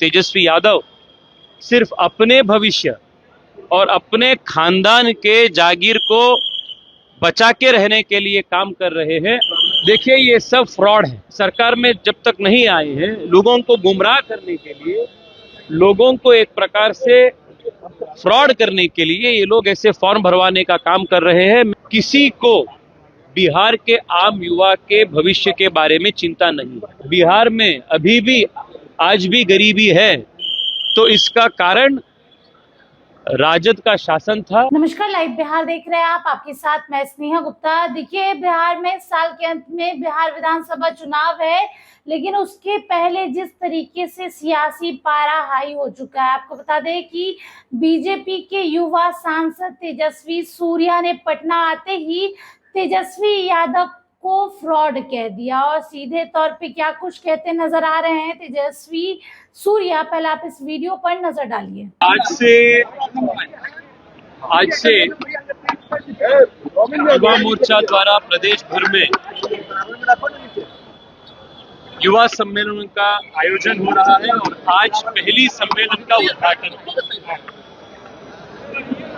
तेजस्वी यादव सिर्फ अपने भविष्य और अपने खानदान के जागीर को बचा के रहने के लिए काम कर रहे हैं। देखिए, ये सब फ्रॉड है। सरकार में जब तक नहीं आए हैं, लोगों को गुमराह करने के लिए, लोगों को एक प्रकार से फ्रॉड करने के लिए ये लोग ऐसे फॉर्म भरवाने का काम कर रहे हैं। किसी को बिहार के आम युवा के भविष्य के बारे में चिंता नहीं है। बिहार में अभी भी आज भी गरीबी है, तो इसका कारण राजद का शासन था। नमस्कार, लाइव बिहार देख रहे हैं आप। आपके साथ मैं स्नेहा गुप्ता। देखिए, बिहार में साल के अंत में बिहार विधानसभा चुनाव है, लेकिन उसके पहले जिस तरीके से सियासी पारा हाई हो चुका है, आपको बता दें कि बीजेपी के युवा सांसद तेजस्वी सूर्या ने पटना आते ही तेजस्वी यादव को फ्रॉड कह दिया और सीधे तौर पे क्या कुछ कहते नजर आ रहे हैं तेजस्वी सूर्या। पहले आप इस वीडियो पर नजर डालिए। आज से युवा मोर्चा द्वारा प्रदेश भर में युवा सम्मेलन का आयोजन हो रहा है और आज पहली सम्मेलन का उद्घाटन है।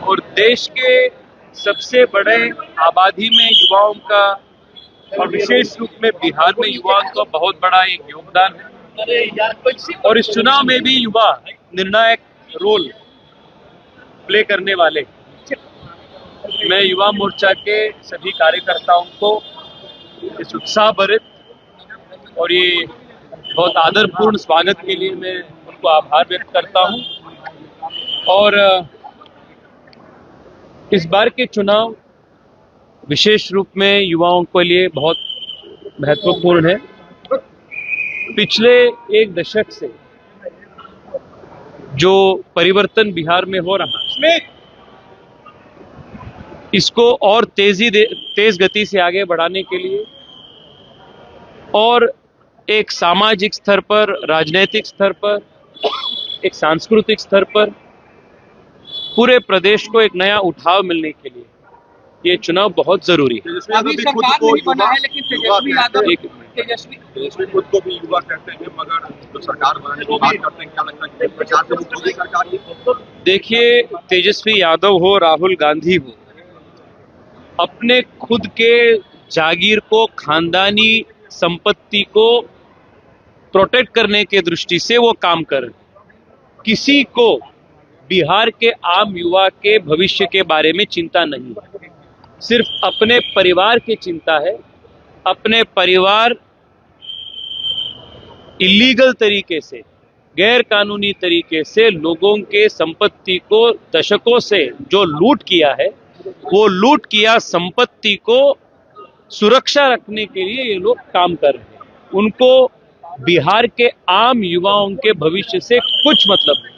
और देश के सबसे बड़े आबादी में युवाओं का और विशेष रूप में बिहार में युवाओं का बहुत बड़ा एक योगदान है और इस चुनाव में भी युवा निर्णायक रोल प्ले करने वाले। मैं युवा मोर्चा के सभी कार्यकर्ताओं को इस उत्साह भरित और ये बहुत आदरपूर्ण स्वागत के लिए मैं उनको आभार व्यक्त करता हूं। और इस बार के चुनाव विशेष रूप में युवाओं के लिए बहुत महत्वपूर्ण है। पिछले एक दशक से जो परिवर्तन बिहार में हो रहा है, इसको और तेज गति से आगे बढ़ाने के लिए और एक सामाजिक स्तर पर, राजनीतिक स्तर पर, एक सांस्कृतिक स्तर पर पूरे प्रदेश को एक नया उठाव मिलने के लिए ये चुनाव बहुत जरूरी है। अभी सरकार नहीं बना है, लेकिन तेजस्वी खुद को भी युवा कहते हैं, मगर तो सरकार बनाने की बात करते हैं। क्या लगता है कि प्रचार से मुक्त होगी सरकार? देखिए, तेजस्वी यादव हो, राहुल गांधी हो, अपने खुद के जागीर को, खानदानी संपत्ति को प्रोटेक्ट करने के दृष्टि से वो काम कर रहे हैं। किसी को बिहार के आम युवा के भविष्य के बारे में चिंता नहीं है, सिर्फ अपने परिवार की चिंता है। अपने परिवार इलीगल तरीके से, गैर कानूनी तरीके से लोगों के संपत्ति को दशकों से जो लूट किया है, वो लूट किया संपत्ति को सुरक्षा रखने के लिए ये लोग काम कर रहे हैं। उनको बिहार के आम युवाओं के भविष्य से कुछ मतलब नहीं।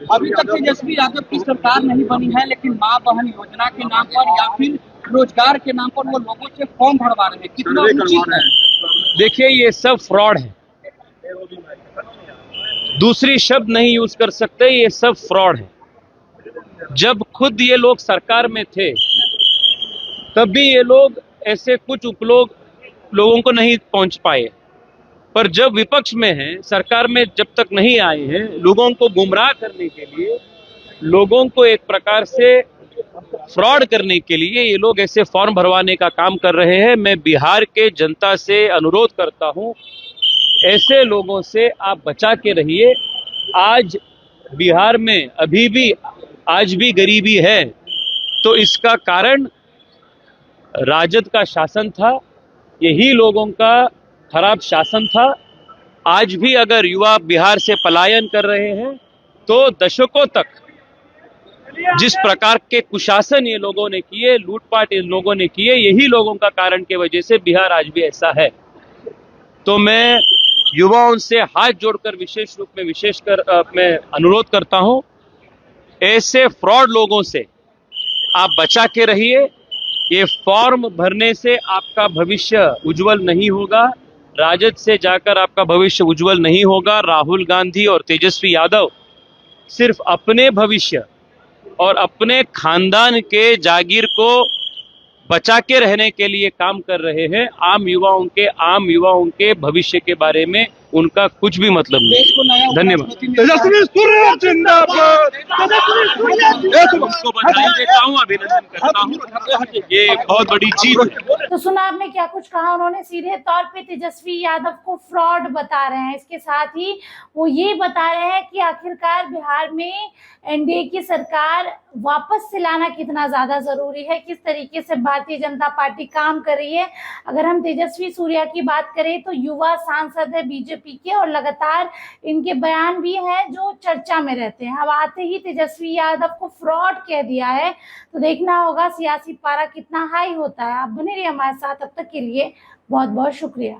अभी तक तेजस्वी यादव की सरकार नहीं बनी है, लेकिन मां बहन योजना के नाम पर या फिर रोजगार के नाम पर वो लोगों से फॉर्म भरवा रहे हैं। कितना उचित है? देखिए, ये सब फ्रॉड है। दूसरी शब्द नहीं यूज कर सकते, ये सब फ्रॉड है। जब खुद ये लोग सरकार में थे, तब भी ये लोग ऐसे कुछ उपलोग लोगों को नहीं पहुंच पाए, पर जब विपक्ष में हैं, सरकार में जब तक नहीं आए हैं, लोगों को गुमराह करने के लिए, लोगों को एक प्रकार से फ्रॉड करने के लिए ये लोग ऐसे फॉर्म भरवाने का काम कर रहे हैं। मैं बिहार के जनता से अनुरोध करता हूं, ऐसे लोगों से आप बचा के रहिए। आज बिहार में अभी भी आज भी गरीबी है, तो इसका कारण राजद का शासन था, यही लोगों का खराब शासन था। आज भी अगर युवा बिहार से पलायन कर रहे हैं, तो दशकों तक जिस प्रकार के कुशासन ये लोगों ने किए, लूटपाट इन लोगों ने किए, यही लोगों का कारण के वजह से बिहार आज भी ऐसा है। तो मैं युवाओं से हाथ जोड़कर विशेषकर मैं अनुरोध करता हूं, ऐसे फ्रॉड लोगों से आप बचा के रहिए। ये फॉर्म भरने से आपका भविष्य उज्जवल नहीं होगा, राजद से जाकर आपका भविष्य उज्जवल नहीं होगा। राहुल गांधी और तेजस्वी यादव सिर्फ अपने भविष्य और अपने खानदान के जागीर को बचा के रहने के लिए काम कर रहे हैं। आम युवाओं के भविष्य के बारे में उनका कुछ भी मतलब देश को नया नहीं। धन्यवाद। उपराष्ट्रपति तेजस्वी सूर्य जिंदाबाद। उसको बधाई देता हूँ, अभिनंदन करता हूँ, ये बहुत बड़ी चीज है। तो सुना आपने क्या कुछ कहा उन्होंने। सीधे तौर पे तेजस्वी यादव को फ्रॉड बता रहे हैं। इसके साथ ही वो ये बता रहे हैं कि आखिरकार बिहार में एनडीए की सरकार वापस से लाना कितना ज्यादा जरूरी है, किस तरीके से भारतीय जनता पार्टी काम कर रही है। अगर हम तेजस्वी सूर्या की बात करें तो युवा सांसद है बीजेपी के और लगातार इनके बयान भी हैं जो चर्चा में रहते हैं। अब आते ही तेजस्वी यादव को फ्रॉड कह दिया है तो देखना होगा सियासी पारा कितना हाई होता है। आप बने रहिए हमारे साथ, अब तक के लिए बहुत बहुत शुक्रिया।